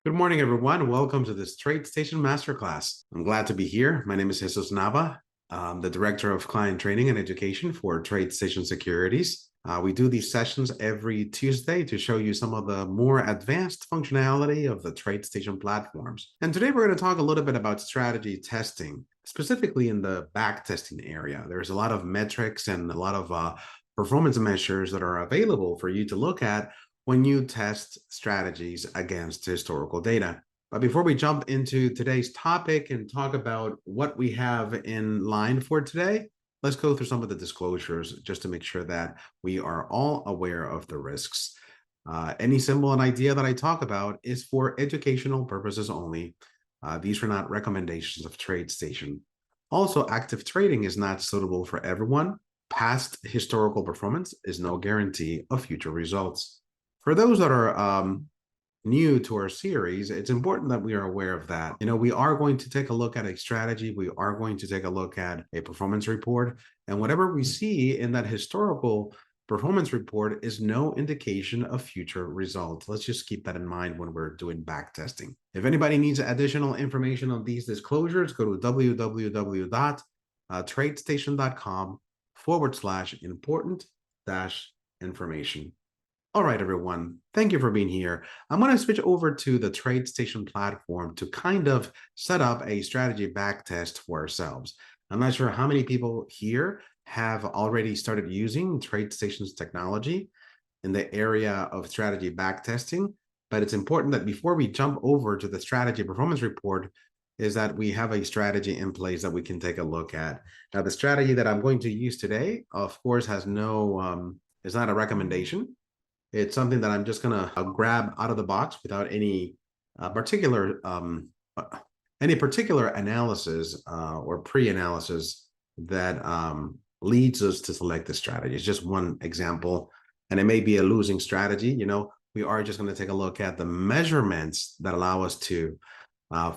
Good morning, everyone. Welcome to this TradeStation Masterclass. I'm glad to be here. My name is Jesus Nava. I'm the Director of Client Training and Education for TradeStation Securities. We do these sessions every Tuesday to show you some of the more advanced functionality of the TradeStation platforms. And today we're going to talk a little bit about strategy testing, specifically in the back testing area. There's a lot of metrics and a lot of performance measures that are available for you to look at when you test strategies against historical data. But before we jump into today's topic and talk about what we have in line for today, let's go through some of the disclosures just to make sure that we are all aware of the risks. Any symbol and idea that I talk about is for educational purposes only. These are not recommendations of TradeStation. Also, active trading is not suitable for everyone. Past historical performance is no guarantee of future results. For those that are new to our series, it's important that we are aware of that. We are going to take a look at a strategy. We are going to take a look at a performance report. And whatever we see in that historical performance report is no indication of future results. Let's just keep that in mind when we're doing back testing. If anybody needs additional information on these disclosures, go to www.tradestation.com/important-information. All right, everyone. Thank you for being here. I'm going to switch over to the TradeStation platform to kind of set up a strategy backtest for ourselves. I'm not sure how many people here have already started using TradeStation's technology in the area of strategy backtesting, but it's important that before we jump over to the strategy performance report, is that we have a strategy in place that we can take a look at. Now, the strategy that I'm going to use today, of course, is not a recommendation. It's something that I'm just going to grab out of the box without any particular analysis or pre-analysis that leads us to select the strategy. It's just one example, and it may be a losing strategy. We are just going to take a look at the measurements that allow us to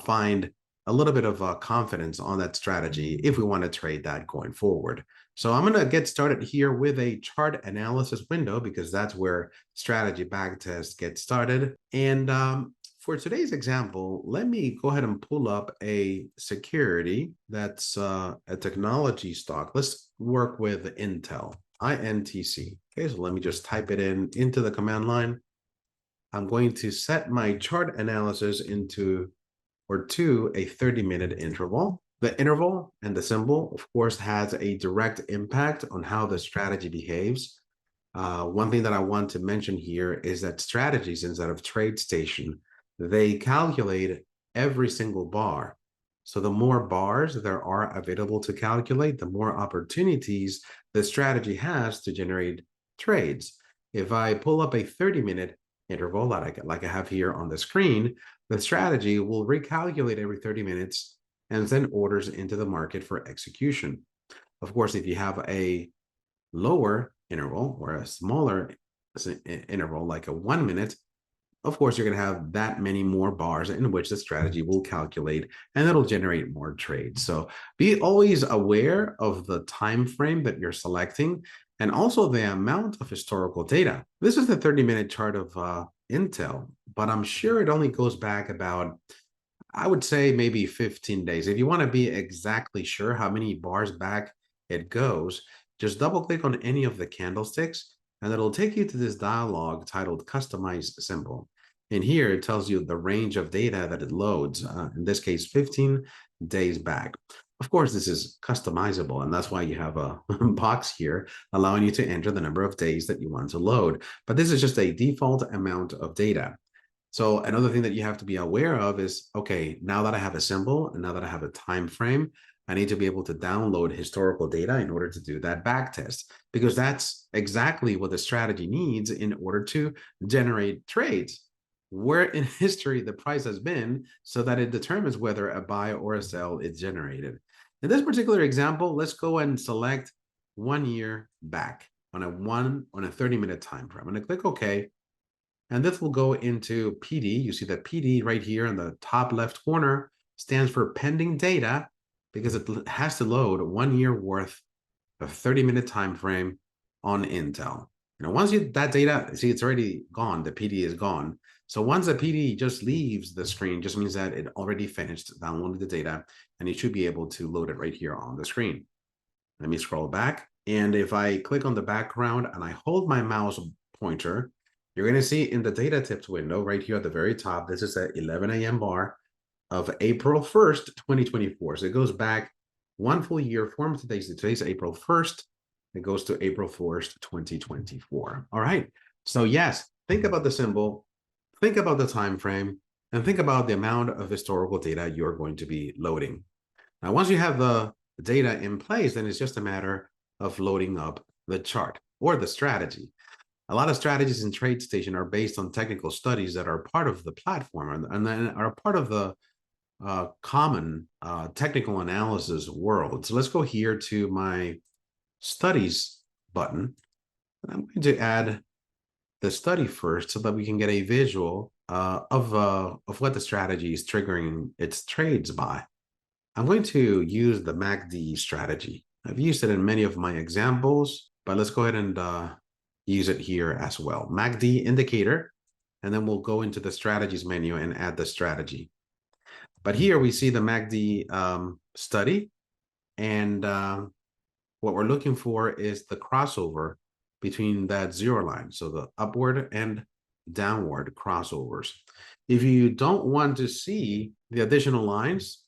find a little bit of confidence on that strategy if we want to trade that going forward. So I'm going to get started here with a chart analysis window because that's where strategy backtest gets started. And for today's example, let me go ahead and pull up a security that's a technology stock. Let's work with Intel, INTC. Okay, so let me just type it into the command line. I'm going to set my chart analysis to a 30-minute interval. The interval and the symbol, of course, has a direct impact on how the strategy behaves. One thing that I want to mention here is that strategies inside of TradeStation, they calculate every single bar. So the more bars there are available to calculate, the more opportunities the strategy has to generate trades. If I pull up a 30-minute interval like I have here on the screen, the strategy will recalculate every 30 minutes and send orders into the market for execution. Of course, if you have a lower interval or a smaller interval, like a 1 minute, of course, you're going to have that many more bars in which the strategy will calculate, and it'll generate more trades. So be always aware of the time frame that you're selecting and also the amount of historical data. This is the 30-minute chart of Intel, but I'm sure it only goes back about, I would say, maybe 15 days. If you want to be exactly sure how many bars back it goes, just double click on any of the candlesticks and it'll take you to this dialog titled Customize Symbol. And here it tells you the range of data that it loads, in this case, 15 days back. Of course, this is customizable, and that's why you have a box here allowing you to enter the number of days that you want to load. But this is just a default amount of data. So another thing that you have to be aware of is, okay, now that I have a symbol and now that I have a time frame, I need to be able to download historical data in order to do that back test, because that's exactly what the strategy needs in order to generate trades, where in history the price has been, so that it determines whether a buy or a sell is generated. In this particular example, let's go and select 1 year back on a 30-minute time frame. I'm going to click OK. And this will go into PD. You see that PD right here in the top left corner stands for pending data, because it has to load 1 year worth of 30-minute time frame on Intel. Once that data, see, it's already gone. The PD is gone. So once the PD just leaves the screen, just means that it already finished downloading the data, and you should be able to load it right here on the screen. Let me scroll back. And if I click on the background and I hold my mouse pointer, you're going to see in the data tips window right here at the very top, this is at 11 a.m. bar of April 1st, 2024. So it goes back one full year from today's April 1st. It goes to April 1st, 2024. All right. So yes, think about the symbol, think about the time frame, and think about the amount of historical data you're going to be loading. Now, once you have the data in place, then it's just a matter of loading up the chart or the strategy. A lot of strategies in TradeStation are based on technical studies that are part of the platform and then are part of the common technical analysis world. So let's go here to my studies button. I'm going to add the study first so that we can get a visual of what the strategy is triggering its trades by. I'm going to use the MACD strategy. I've used it in many of my examples, but let's go ahead and use it here as well. MACD indicator, and then we'll go into the strategies menu and add the strategy. But here we see the MACD study, and what we're looking for is the crossover between that zero line, so the upward and downward crossovers. If you don't want to see the additional lines,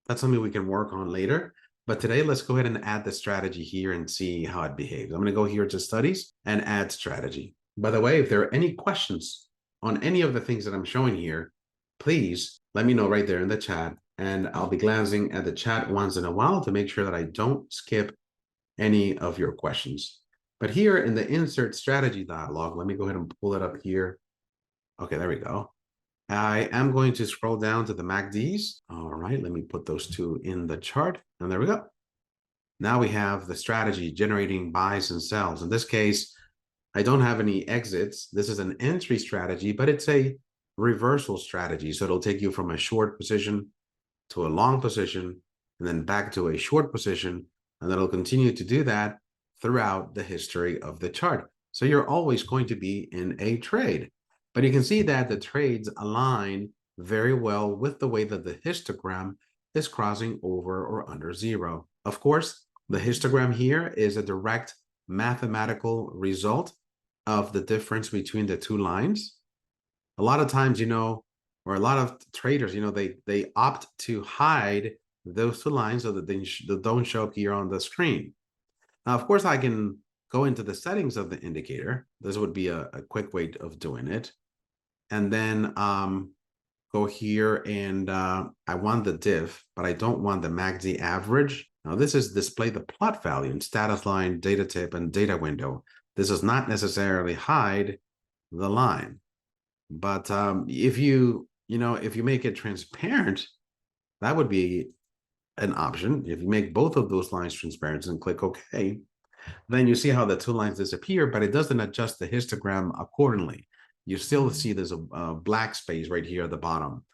that's something we can work on later. But today, let's go ahead and add the strategy here and see how it behaves. I'm going to go here to studies and add strategy. By the way, if there are any questions on any of the things that I'm showing here, please let me know right there in the chat. And I'll be glancing at the chat once in a while to make sure that I don't skip any of your questions. But here in the insert strategy dialog, let me go ahead and pull it up here. Okay, there we go. I am going to scroll down to the MACDs. All right, let me put those two in the chart. And there we go. Now we have the strategy generating buys and sells. In this case, I don't have any exits. This is an entry strategy, but it's a reversal strategy. So it'll take you from a short position to a long position, and then back to a short position. And then it'll continue to do that throughout the history of the chart. So you're always going to be in a trade. But you can see that the trades align very well with the way that the histogram is crossing over or under zero. Of course, the histogram here is a direct mathematical result of the difference between the two lines. A lot of times, or a lot of traders, they opt to hide those two lines so that they don't show up here on the screen. Now, of course, I can go into the settings of the indicator. This would be a quick way of doing it. And then go here and I want the diff, but I don't want the MACD average. Now, this is display the plot value in status line, data tip, and data window. This does not necessarily hide the line. But if you make it transparent, that would be an option. If you make both of those lines transparent and click OK, then you see how the two lines disappear, but it doesn't adjust the histogram accordingly. You still see there's a black space right here at the bottom.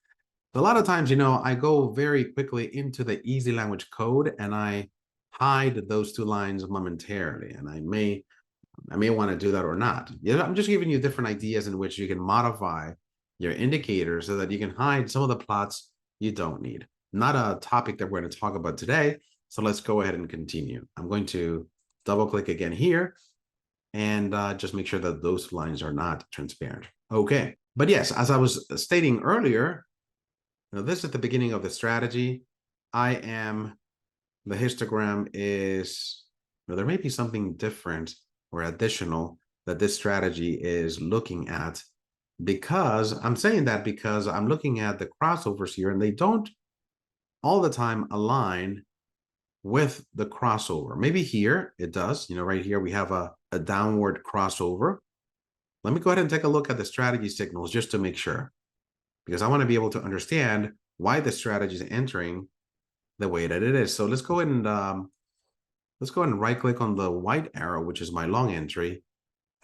So a lot of times, I go very quickly into the easy language code and I hide those two lines momentarily. And I may want to do that or not. I'm just giving you different ideas in which you can modify your indicator so that you can hide some of the plots you don't need. Not a topic that we're going to talk about today. So let's go ahead and continue. I'm going to double click again here and just make sure that those lines are not transparent. Okay. But yes, as I was stating earlier, this is the beginning of the strategy. The histogram is, there may be something different or additional that this strategy is looking at, because I'm saying that because I'm looking at the crossovers here and they don't all the time align with the crossover. Maybe here it does. Right here we have a downward crossover. Let me go ahead and take a look at the strategy signals just to make sure, because I want to be able to understand why the strategy is entering the way that it is. So let's go ahead and right click on the white arrow, which is my long entry.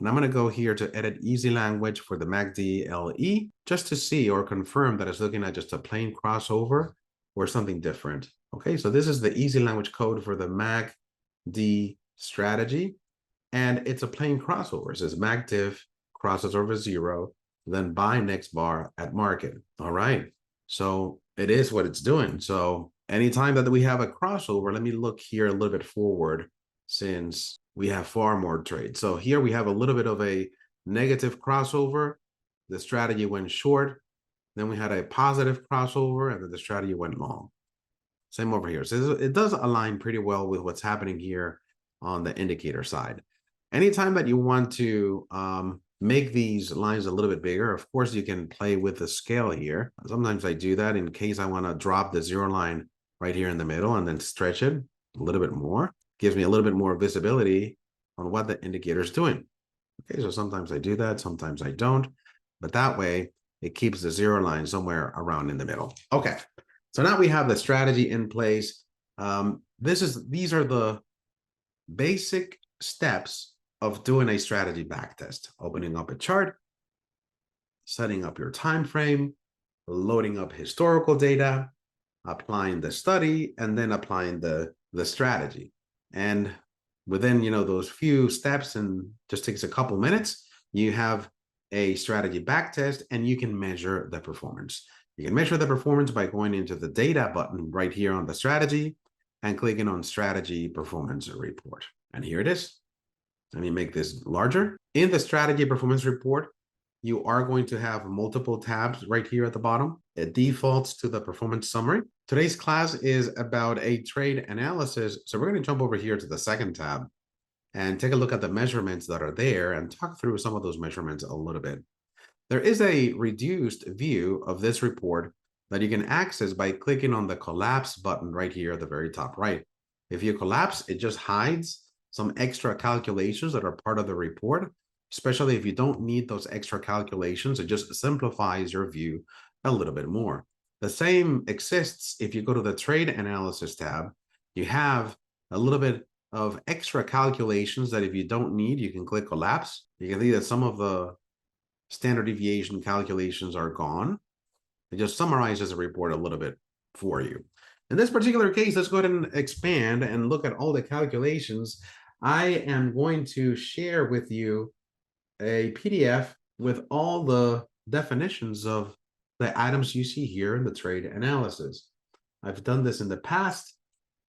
And I'm going to go here to edit easy language for the MACD LE just to see or confirm that it's looking at just a plain crossover or something different. Okay, so this is the easy language code for the MACD strategy. And it's a plain crossover. It says MACD crosses over 0, then buy next bar at market. All right. So it is what it's doing. So anytime that we have a crossover, let me look here a little bit forward since we have far more trades. So here we have a little bit of a negative crossover. The strategy went short. Then we had a positive crossover, and then the strategy went long. Same over here. So it does align pretty well with what's happening here on the indicator side. Anytime that you want to make these lines a little bit bigger, of course, you can play with the scale here. Sometimes I do that in case I want to drop the 0 line right here in the middle and then stretch it a little bit more. Gives me a little bit more visibility on what the indicator is doing. Okay, so sometimes I do that, sometimes I don't. But that way, it keeps the 0 line somewhere around in the middle. Okay, so now we have the strategy in place. These are the basic steps of doing a strategy backtest. Opening up a chart, setting up your time frame, loading up historical data, applying the study, and then applying the strategy. And within those few steps, and just takes a couple minutes, you have a strategy backtest, and you can measure the performance. You can measure the performance by going into the data button right here on the strategy and clicking on strategy performance report. And here it is. Let me make this larger. In the strategy performance report, you are going to have multiple tabs right here at the bottom. It defaults to the performance summary. Today's class is about a trade analysis. So we're going to jump over here to the second tab and take a look at the measurements that are there and talk through some of those measurements a little bit. There is a reduced view of this report that you can access by clicking on the collapse button right here at the very top right. If you collapse, it just hides some extra calculations that are part of the report, especially if you don't need those extra calculations. It just simplifies your view a little bit more. The same exists if you go to the trade analysis tab. You have a little bit of extra calculations that if you don't need, you can click collapse. You can see that some of the standard deviation calculations are gone. It just summarizes the report a little bit for you. In this particular case, let's go ahead and expand and look at all the calculations. I am going to share with you a PDF with all the definitions of the items you see here in the trade analysis. I've done this in the past,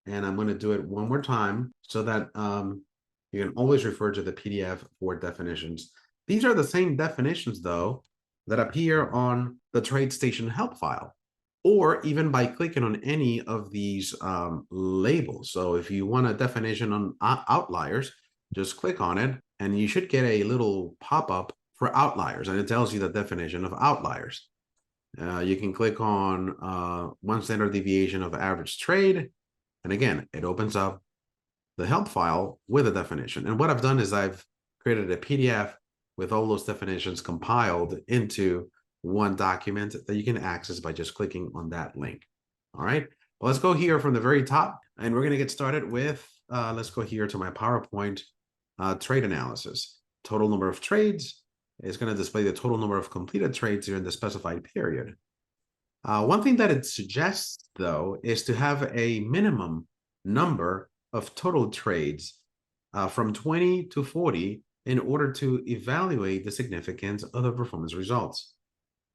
and I'm going to do it one more time so that you can always refer to the PDF for definitions. These are the same definitions, though, that appear on the TradeStation help file, or even by clicking on any of these labels. So if you want a definition on outliers, just click on it, and you should get a little pop-up for outliers, and it tells you the definition of outliers. You can click on one standard deviation of average trade, and again, it opens up the help file with a definition. And what I've done is I've created a PDF with all those definitions compiled into one document that you can access by just clicking on that link. All right, well, let's go here from the very top, and we're going to get started with, let's go here to my PowerPoint trade analysis. Total number of trades is going to display the total number of completed trades during the specified period. One thing that it suggests, though, is to have a minimum number of total trades from 20 to 40 in order to evaluate the significance of the performance results.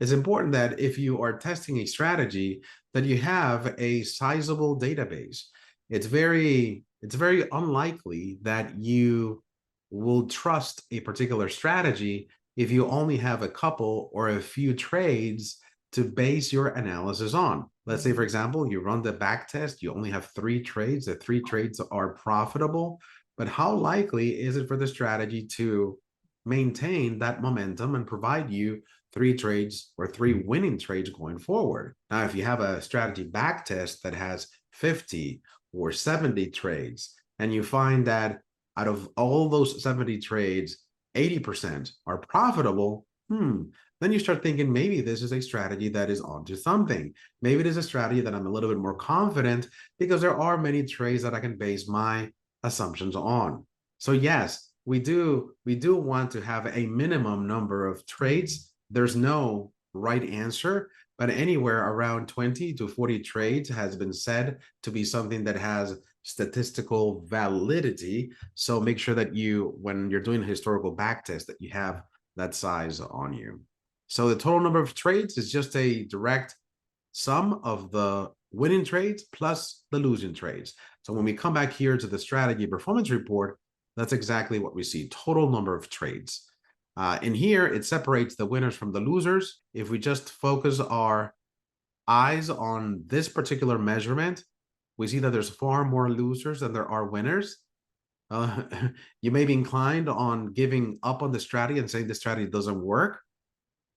It's important that if you are testing a strategy, that you have a sizable database. It's very unlikely that you will trust a particular strategy if you only have a couple or a few trades to base your analysis on. Let's say, for example, you run the back test, you only have 3 trades, the 3 trades are profitable, but how likely is it for the strategy to maintain that momentum and provide you 3 trades or 3 winning trades going forward? Now, if you have a strategy back test that has 50 or 70 trades, and you find that out of all those 70 trades, 80% are profitable, then you start thinking maybe this is a strategy that is onto something. Maybe it is a strategy that I'm a little bit more confident because there are many trades that I can base my assumptions on. So yes, we do want to have a minimum number of trades. There's no right answer, but anywhere around 20 to 40 trades has been said to be something that has statistical validity. So make sure that you, when you're doing a historical backtest, that you have that size on you. So the total number of trades is just a direct sum of the winning trades plus the losing trades. So when we come back here to the strategy performance report, that's exactly what we see, total number of trades. In here, it separates the winners from the losers. If we just focus our eyes on this particular measurement, we see that there's far more losers than there are winners. Uh, you may be inclined on giving up on the strategy and saying the strategy doesn't work.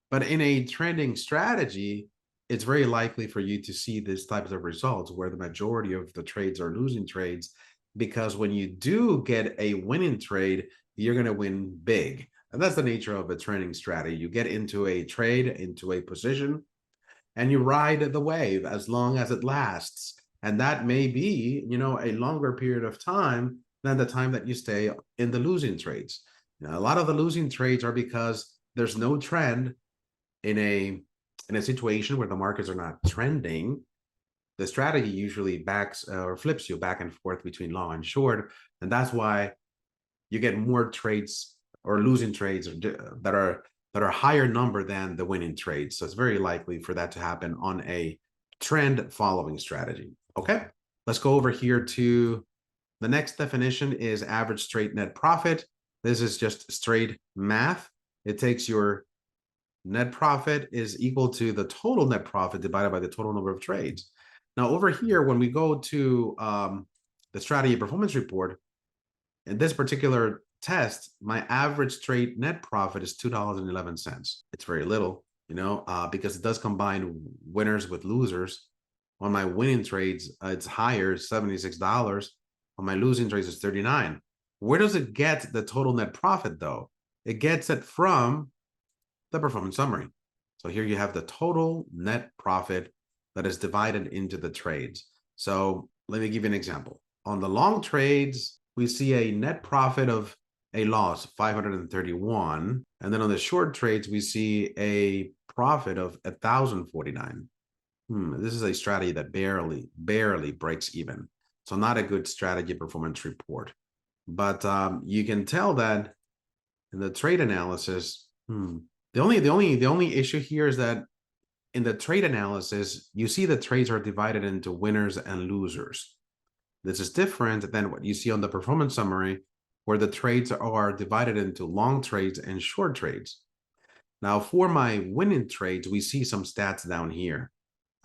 But in a trending strategy, it's very likely for you to see these types of results where the majority of the trades are losing trades, because when you do get a winning trade, you're going to win big. And that's the nature of a trending strategy. You get into a trade, into a position, and you ride the wave as long as it lasts. And that may be, a longer period of time than the time that you stay in the losing trades. Now, a lot of the losing trades are because there's no trend in a situation where the markets are not trending. The strategy usually backs or flips you back and forth between long and short. And that's why you get more trades or losing trades that are higher number than the winning trades. So it's very likely for that to happen on a trend following strategy. Okay, let's go over here to the next definition is average straight net profit. This is just straight math. It takes your net profit is equal to the total net profit divided by the total number of trades. Now over here, when we go to the strategy performance report, in this particular test, my average trade net profit is $2.11. It's very little, because it does combine winners with losers. On my winning trades, it's higher, $76. On my losing trades, it's $39. Where does it get the total net profit though? It gets it from the performance summary. So here you have the total net profit that is divided into the trades. So let me give you an example. On the long trades, we see a net profit of a loss, 531. And then on the short trades, we see a profit of 1,049. This is a strategy that barely breaks even. So not a good strategy performance report. But you can tell that in the trade analysis, the only issue here is that in the trade analysis, you see the trades are divided into winners and losers. This is different than what you see on the performance summary, where the trades are divided into long trades and short trades. Now, for my winning trades, we see some stats down here.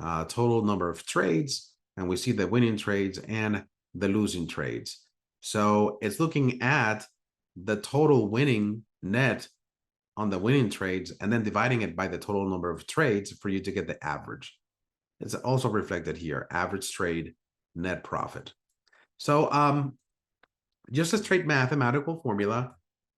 Total number of trades, and we see the winning trades and the losing trades. So it's looking at the total winning net on the winning trades and then dividing it by the total number of trades for you to get the average. It's also reflected here, average trade net profit. So just a straight mathematical formula.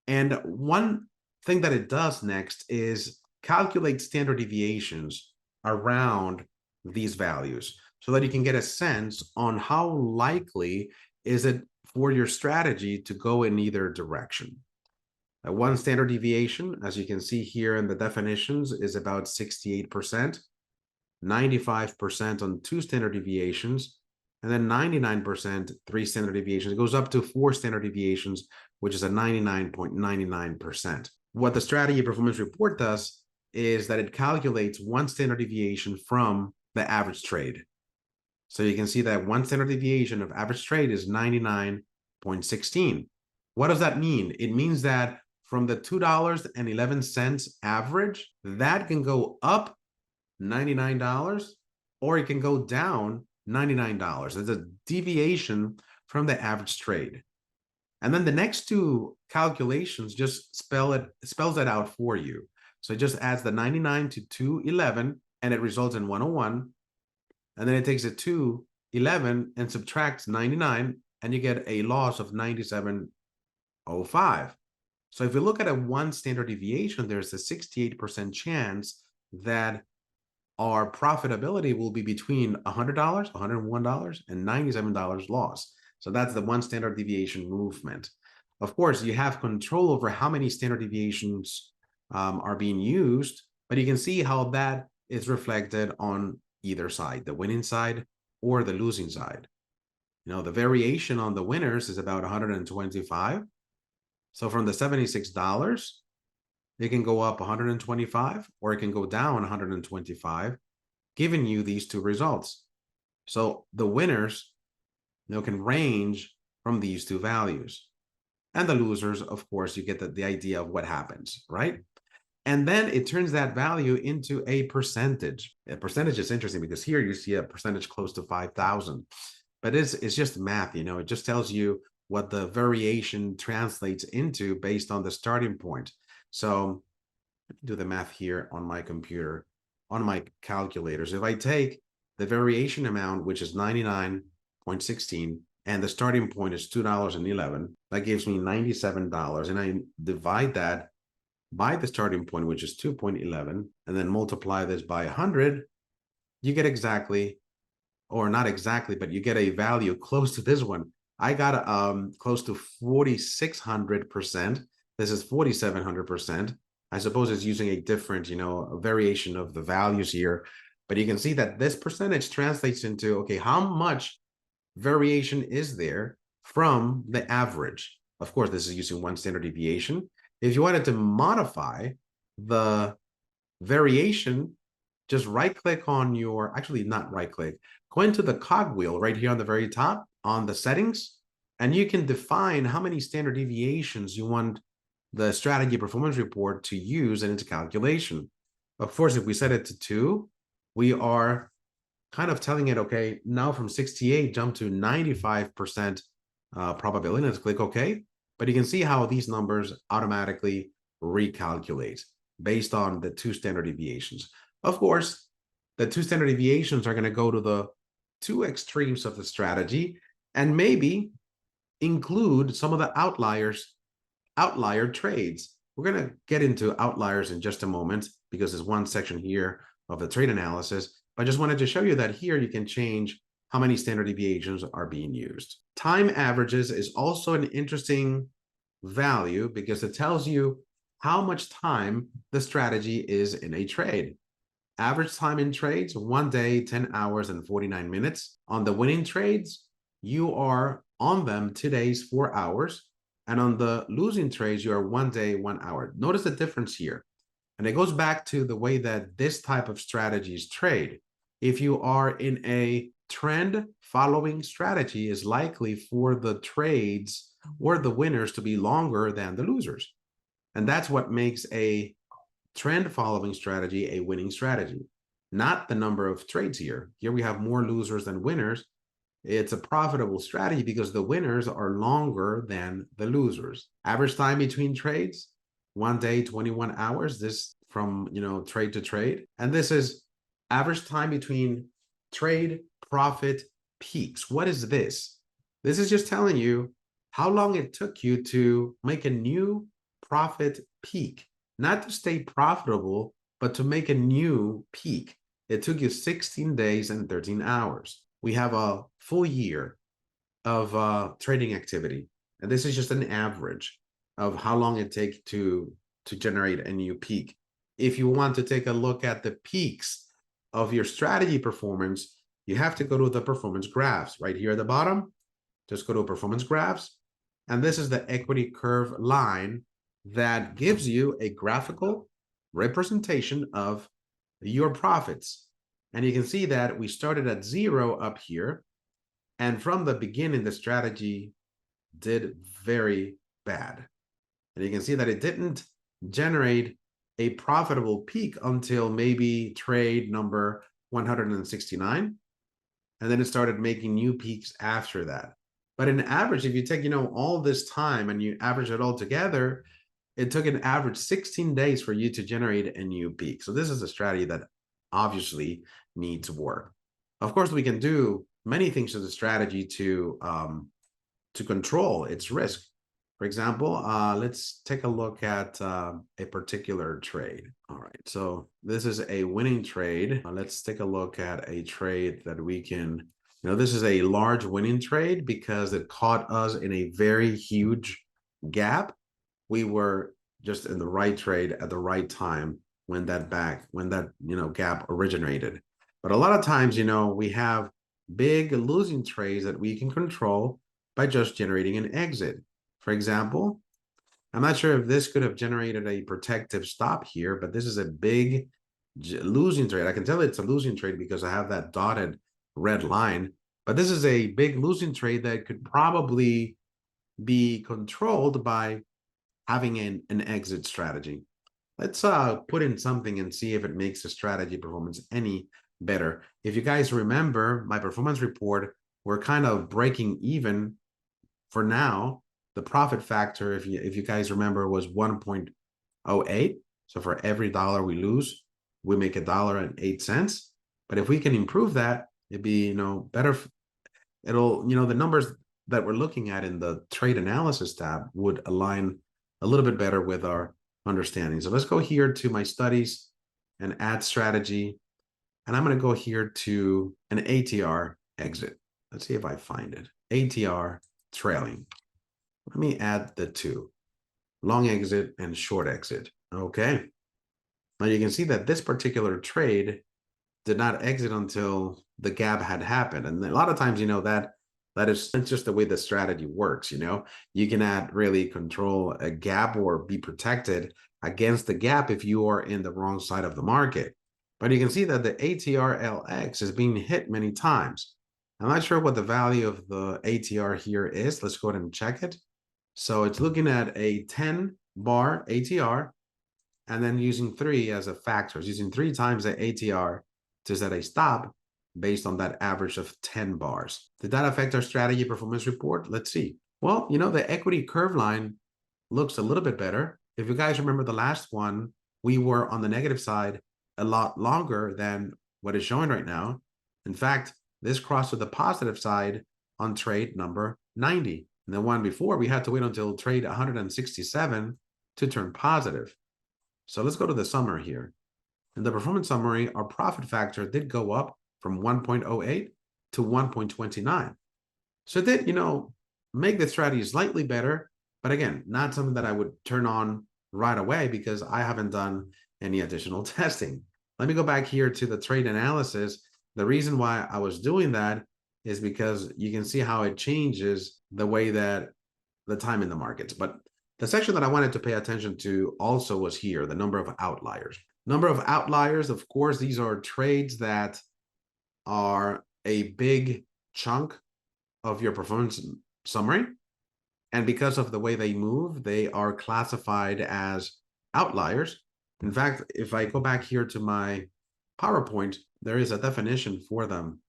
And one thing that it does next is calculate standard deviations around these values so that you can get a sense on how likely is it for your strategy to go in either direction. One standard deviation, as you can see here in the definitions, is about 68%, 95% on 2 standard deviations, and then 99%, 3 standard deviations. It goes up to 4 standard deviations, which is a 99.99%. What the strategy performance report does is that it calculates 1 standard deviation from the average trade. So you can see that 1 standard deviation of average trade is 99.16. What does that mean? It means that from the $2.11 average, that can go up $99 or it can go down $99. It's a deviation from the average trade. And then the next 2 calculations just spells that out for you. So it just adds the 99 to 211 and it results in 101. And then it takes a 211 and subtracts 99 and you get a loss of 97.05. So if we look at a 1 standard deviation, there's a 68% chance that our profitability will be between $100, $101, and $97 loss. So that's the 1 standard deviation movement. Of course, you have control over how many standard deviations are being used, but you can see how that is reflected on either side, the winning side or the losing side. The variation on the winners is about 125. So from the $76, it can go up 125 or it can go down 125, giving you these two results. So the winners, can range from these two values. And the losers, of course, you get the idea of what happens, right? And then it turns that value into a percentage. A percentage is interesting because here you see a percentage close to 5,000. But it's just math, it just tells you what the variation translates into based on the starting point. So let me do the math here on my computer, on my calculator. So if I take the variation amount, which is 99.16, and the starting point is $2.11, that gives me $97. And I divide that by the starting point, which is 2.11, and then multiply this by 100, you get exactly, or not exactly, but you get a value close to this one. I got close to 4,600%. This is 4,700%. I suppose it's using a different, a variation of the values here, but you can see that this percentage translates into, okay, how much variation is there from the average? Of course, this is using one standard deviation. If you wanted to modify the variation, just right click on your, actually not right click, go into the cogwheel right here on the very top on the settings, and you can define how many standard deviations you want the strategy performance report to use in its calculation. Of course, if we set it to 2, we are kind of telling it, okay, now from 68 jump to 95% probability. Let's click OK. But you can see how these numbers automatically recalculate based on the 2 standard deviations. Of course, the 2 standard deviations are going to go to the 2 extremes of the strategy and maybe include some of the outlier trades. We're going to get into outliers in just a moment because there's one section here of the trade analysis. But I just wanted to show you that here you can change how many standard deviations are being used. Time averages is also an interesting value because it tells you how much time the strategy is in a trade. Average time in trades, 1 day, 10 hours and 49 minutes. On the winning trades, you are on them 2 days, 4 hours. And on the losing trades, you are 1 day, 1 hour. Notice the difference here. And it goes back to the way that this type of strategies trade. If you are in a trend following strategy, is likely for the trades or the winners to be longer than the losers. And that's what makes a trend following strategy a winning strategy, not the number of trades here. Here we have more losers than winners. It's a profitable strategy because the winners are longer than the losers. Average time between trades, 1 day, 21 hours. This from, trade to trade. And this is average time between trade profit peaks. What is this? This is just telling you how long it took you to make a new profit peak, not to stay profitable, but to make a new peak. It took you 16 days and 13 hours. We have a full year of trading activity. And this is just an average of how long it takes to generate a new peak. If you want to take a look at the peaks of your strategy performance, you have to go to the performance graphs right here at the bottom. Just go to performance graphs. And this is the equity curve line that gives you a graphical representation of your profits. And you can see that we started at 0 up here. And from the beginning, the strategy did very bad. And you can see that it didn't generate a profitable peak until maybe trade number 169. And then it started making new peaks after that. But in average, if you take, all this time and you average it all together, it took an average 16 days for you to generate a new peak. So this is a strategy that obviously needs work. Of course, we can do many things to the strategy to control its risk. For example, let's take a look at a particular trade. All right, so this is a winning trade. Let's take a look at a trade that we can, this is a large winning trade because it caught us in a very huge gap. We were just in the right trade at the right time when that gap originated. But a lot of times, we have big losing trades that we can control by just generating an exit. For example, I'm not sure if this could have generated a protective stop here, but this is a big losing trade. I can tell it's a losing trade because I have that dotted red line, but this is a big losing trade that could probably be controlled by having an exit strategy. Let's put in something and see if it makes the strategy performance any better. If you guys remember my performance report, we're kind of breaking even for now. The profit factor, if you guys remember, was 1.08. So for every dollar we lose, we make $1.08. But if we can improve that, it'd be better. It'll the numbers that we're looking at in the trade analysis tab would align a little bit better with our understanding. So let's go here to my studies and add strategy. And I'm going to go here to an ATR exit. Let's see if I find it. ATR trailing. Let me add the two, long exit and short exit. Okay. Now you can see that this particular trade did not exit until the gap had happened. And a lot of times, that is just the way the strategy works. You can really control a gap or be protected against the gap if you are in the wrong side of the market. But you can see that the ATR LX is being hit many times. I'm not sure what the value of the ATR here is. Let's go ahead and check it. So it's looking at a 10 bar ATR and then using 3 as a factor. It's using 3 times the ATR to set a stop based on that average of 10 bars. Did that affect our strategy performance report? Let's see. Well, the equity curve line looks a little bit better. If you guys remember the last one, we were on the negative side a lot longer than what is showing right now. In fact, this crossed to the positive side on trade number 90. And the one before, we had to wait until trade 167 to turn positive. So let's go to the summary here. In the performance summary, our profit factor did go up from 1.08 to 1.29. So it did, make the strategy slightly better, but again, not something that I would turn on right away because I haven't done any additional testing. Let me go back here to the trade analysis. The reason why I was doing that is because you can see how it changes the way that the time in the markets. But the section that I wanted to pay attention to also was here, the number of outliers. Number of outliers, of course, these are trades that are a big chunk of your performance summary. And because of the way they move, they are classified as outliers. In fact, if I go back here to my PowerPoint, there is a definition for them.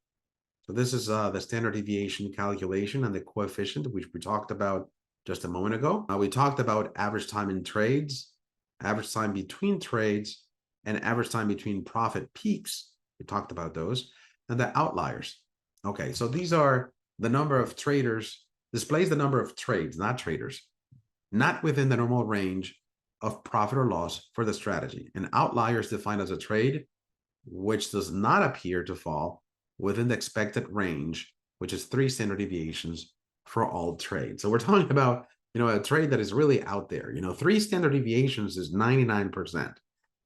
So this is the standard deviation calculation and the coefficient, which we talked about just a moment ago. We talked about average time in trades, average time between trades, and average time between profit peaks. We talked about those, and the outliers. Okay, so these are the number of traders, displays the number of trades, not traders, not within the normal range of profit or loss for the strategy. An outlier is defined as a trade which does not appear to fall within the expected range, which is 3 standard deviations for all trades. So we're talking about, a trade that is really out there. 3 standard deviations is 99%.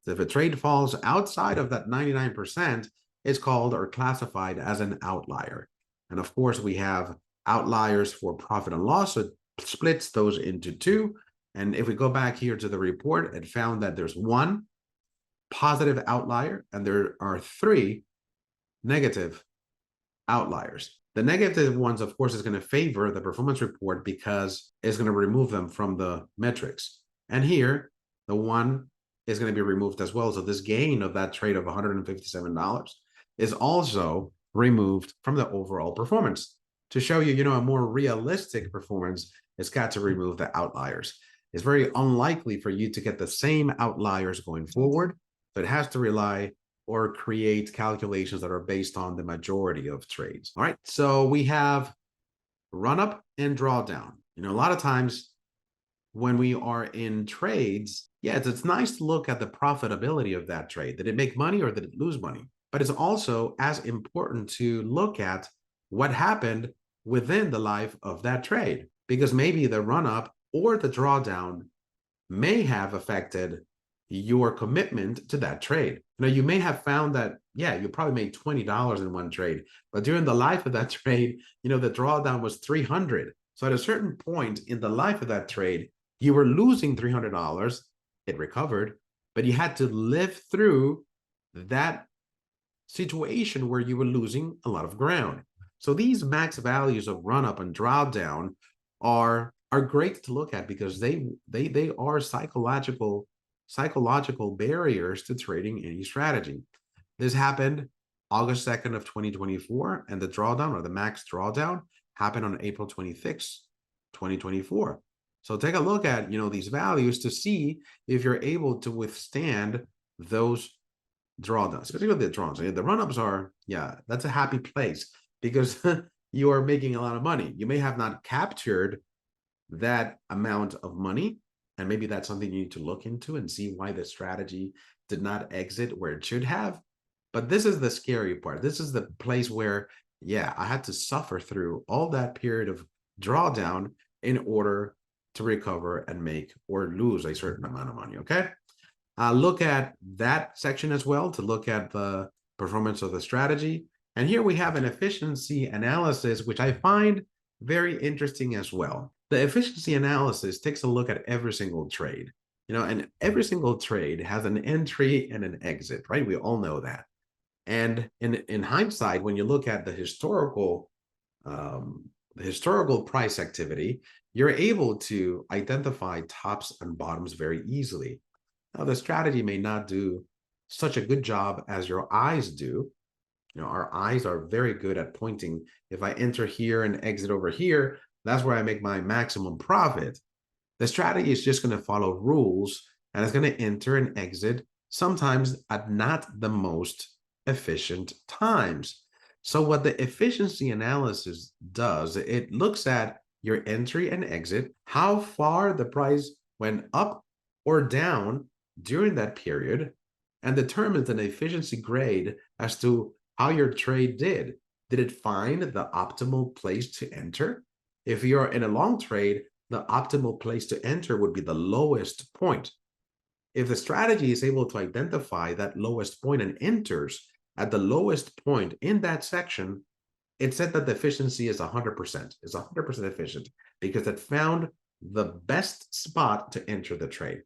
So if a trade falls outside of that 99%, it's called or classified as an outlier. And of course, we have outliers for profit and loss. So it splits those into 2. And if we go back here to the report, it found that there's 1 positive outlier and there are 3 negative outliers. The negative ones, of course, is going to favor the performance report because it's going to remove them from the metrics. And here, the 1 is going to be removed as well. So this gain of that trade of $157 is also removed from the overall performance. To show you, a more realistic performance, it's got to remove the outliers. It's very unlikely for you to get the same outliers going forward, so it has to rely or create calculations that are based on the majority of trades. All right, so we have run up and drawdown. A lot of times when we are in trades, yes, it's nice to look at the profitability of that trade. Did it make money or did it lose money? But it's also as important to look at what happened within the life of that trade, because maybe the run up or the drawdown may have affected your commitment to that trade. You may have found that, yeah, you probably made $20 in one trade, but during the life of that trade, the drawdown was 300. So at a certain point in the life of that trade, you were losing $300. It recovered, but you had to live through that situation where you were losing a lot of ground. So these max values of run up and drawdown are great to look at because they are psychological barriers to trading any strategy. This happened August 2nd of 2024, and the drawdown or the max drawdown happened on April 26th, 2024. So take a look at these values to see if you're able to withstand those drawdowns, especially with the drawdowns. The run-ups are, yeah, that's a happy place because you are making a lot of money. You may have not captured that amount of money, and maybe that's something you need to look into and see why the strategy did not exit where it should have. But this is the scary part. This is the place where, yeah, I had to suffer through all that period of drawdown in order to recover and make or lose a certain amount of money, okay? Look at that section as well to look at the performance of the strategy. And here we have an efficiency analysis, which I find very interesting as well. The efficiency analysis takes a look at every single trade, and every single trade has an entry and an exit, right? We all know that. And in hindsight, when you look at the historical price activity, you're able to identify tops and bottoms very easily. Now, the strategy may not do such a good job as your eyes do. Our eyes are very good at pointing. If I enter here and exit over here, that's where I make my maximum profit. The strategy is just going to follow rules, and it's going to enter and exit sometimes at not the most efficient times. So what the efficiency analysis does, it looks at your entry and exit, how far the price went up or down during that period, and determines an efficiency grade as to how your trade did. Did it find the optimal place to enter? If you're in a long trade, the optimal place to enter would be the lowest point. If the strategy is able to identify that lowest point and enters at the lowest point in that section, it said that the efficiency is 100%. It's 100% efficient because it found the best spot to enter the trade.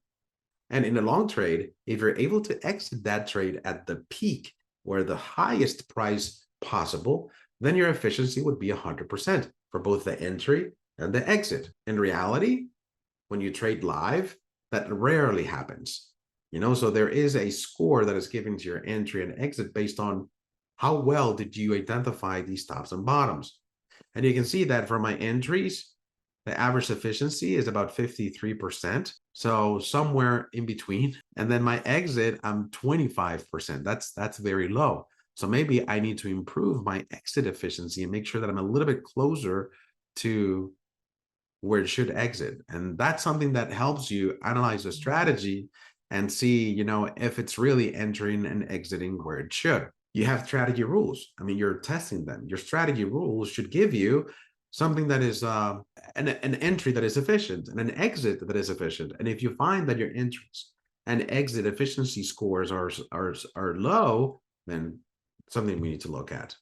And in a long trade, if you're able to exit that trade at the peak or the highest price possible, then your efficiency would be 100% for both the entry and the exit. In reality, when you trade live, that rarely happens. So there is a score that is given to your entry and exit based on how well did you identify these tops and bottoms. And you can see that for my entries, the average efficiency is about 53%. So somewhere in between. And then my exit, I'm 25%. That's very low. So maybe I need to improve my exit efficiency and make sure that I'm a little bit closer to where it should exit. And that's something that helps you analyze the strategy and see, if it's really entering and exiting where it should. You have strategy rules. I mean, you're testing them. Your strategy rules should give you something that is an entry that is efficient and an exit that is efficient. And if you find that your entries and exit efficiency scores are low, then something we need to look at.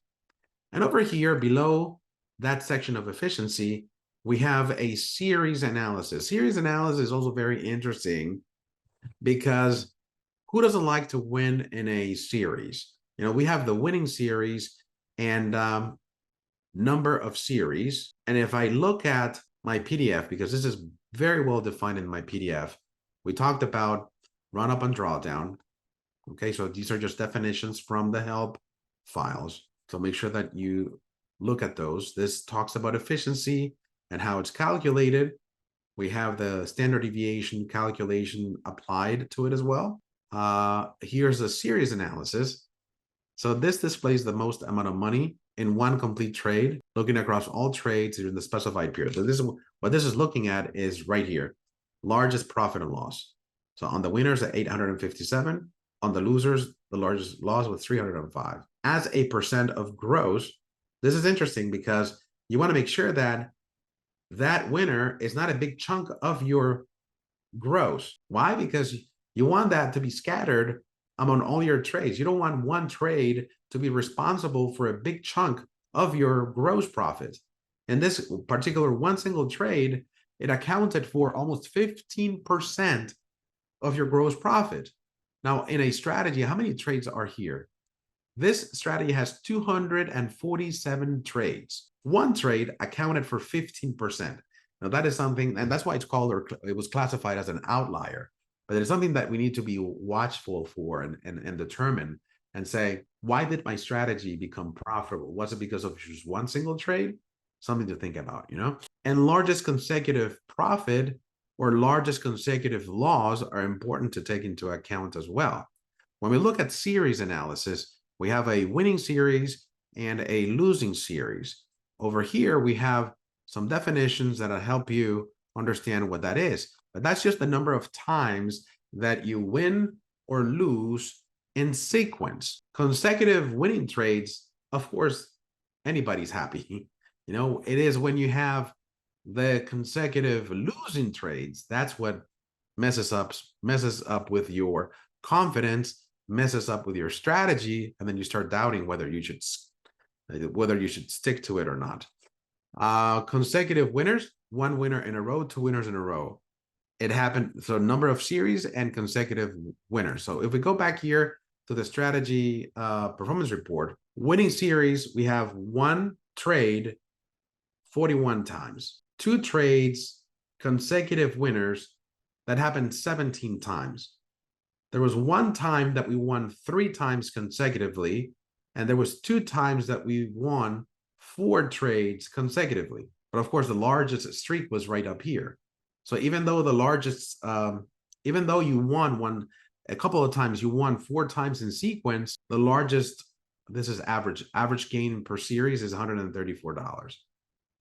And over here below that section of efficiency, we have a series analysis. Series analysis is also very interesting because who doesn't like to win in a series? We have the winning series and number of series. And if I look at my PDF, because this is very well defined in my PDF, we talked about run up and drawdown. Okay, so these are just definitions from the help files. So make sure that you look at those. This talks about efficiency and how it's calculated. We have the standard deviation calculation applied to it as well. Here's a series analysis. So this displays the most amount of money in one complete trade, looking across all trades during the specified period. So this is what this is looking at is right here, largest profit and loss. So on the winners at 857, on the losers, the largest loss was 305. As a percent of gross, this is interesting because you want to make sure that that winner is not a big chunk of your gross. Why? Because You want that to be scattered among all your trades. You don't want one trade to be responsible for a big chunk of your gross profit. In this particular one single trade, it accounted for almost 15% of your gross profit. Now, in a strategy, how many trades are here? This strategy has 247 trades. One trade accounted for 15%. Now, that is something, and that's why it's called, or it was classified as an outlier. But it is something that we need to be watchful for and determine and say, why did my strategy become profitable? Was it because of just one single trade? Something to think about, you know? And largest consecutive profit or largest consecutive loss are important to take into account as well. When we look at series analysis, we have a winning series and a losing series. Over here, we have some definitions that'll help you understand what that is. But that's just the number of times that you win or lose in sequence. Consecutive winning trades, of course, anybody's happy. You know, it is when you have the consecutive losing trades, that's what messes up with your confidence, messes up with your strategy, and then you start doubting whether you should stick to it or not. Consecutive winners, one winner in a row, two winners in a row. It happened, so number of series and consecutive winners. So if we go back here to the strategy performance report, winning series, we have one trade 41 times, two trades, consecutive winners, that happened 17 times. There was one time that we won 3 times consecutively, and there was 2 times that we won 4 trades consecutively. But of course, the largest streak was right up here. So even though the largest, even though you won a couple of times, you won 4 times in sequence, the largest, this is average gain per series is $134.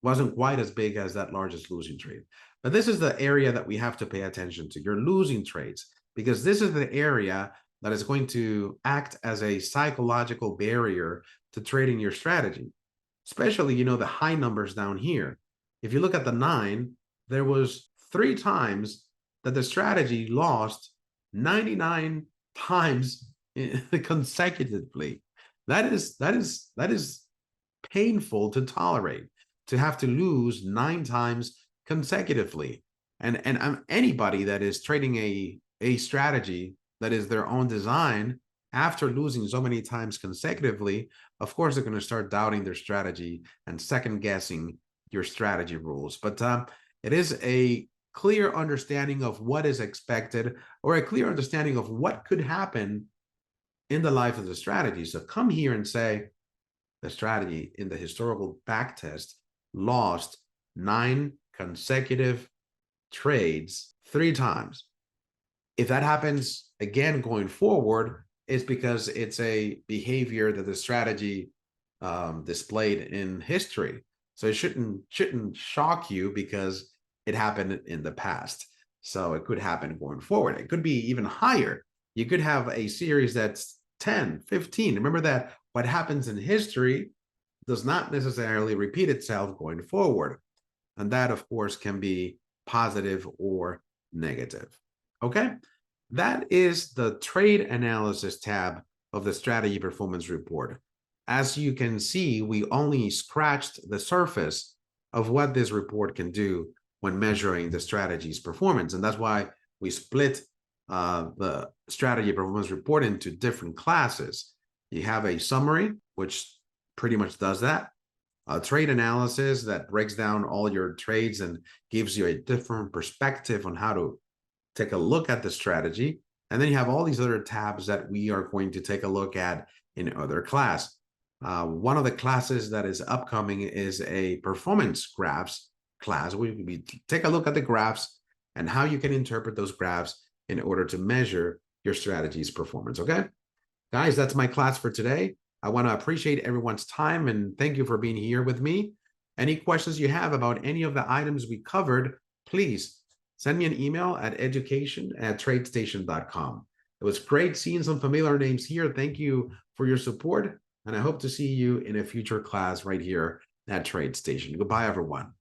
Wasn't quite as big as that largest losing trade. But this is the area that we have to pay attention to, your losing trades, because this is the area that is going to act as a psychological barrier to trading your strategy, especially, you know, the high numbers down here. If you look at the 9, there was 3 times that the strategy lost 99 times consecutively. That is painful to tolerate, to have to lose 9 times consecutively. And anybody that is trading a strategy that is their own design, after losing so many times consecutively, of course, they're going to start doubting their strategy and second guessing your strategy rules. But it is a clear understanding of what is expected, or a clear understanding of what could happen in the life of the strategy. So come here and say the strategy in the historical backtest lost 9 consecutive trades 3 times. If that happens again going forward, it's because it's a behavior that the strategy displayed in history. So it shouldn't shock you because it happened in the past. So it could happen going forward. It could be even higher. You could have a series that's 10, 15. Remember that what happens in history does not necessarily repeat itself going forward. And that, of course, can be positive or negative. Okay, that is the trade analysis tab of the strategy performance report. As you can see, we only scratched the surface of what this report can do when measuring the strategy's performance. And that's why we split the strategy performance report into different classes. You have a summary, which pretty much does that. A trade analysis that breaks down all your trades and gives you a different perspective on how to take a look at the strategy. And then you have all these other tabs that we are going to take a look at in other class. One of the classes that is upcoming is a performance graphs class. We take a look at the graphs and how you can interpret those graphs in order to measure your strategy's performance. Okay, guys, that's my class for today. I want to appreciate everyone's time and thank you for being here with me. Any questions you have about any of the items we covered, please send me an email at education@tradestation.com. It was great seeing some familiar names here. Thank you for your support, and I hope to see you in a future class right here at TradeStation. Goodbye, everyone.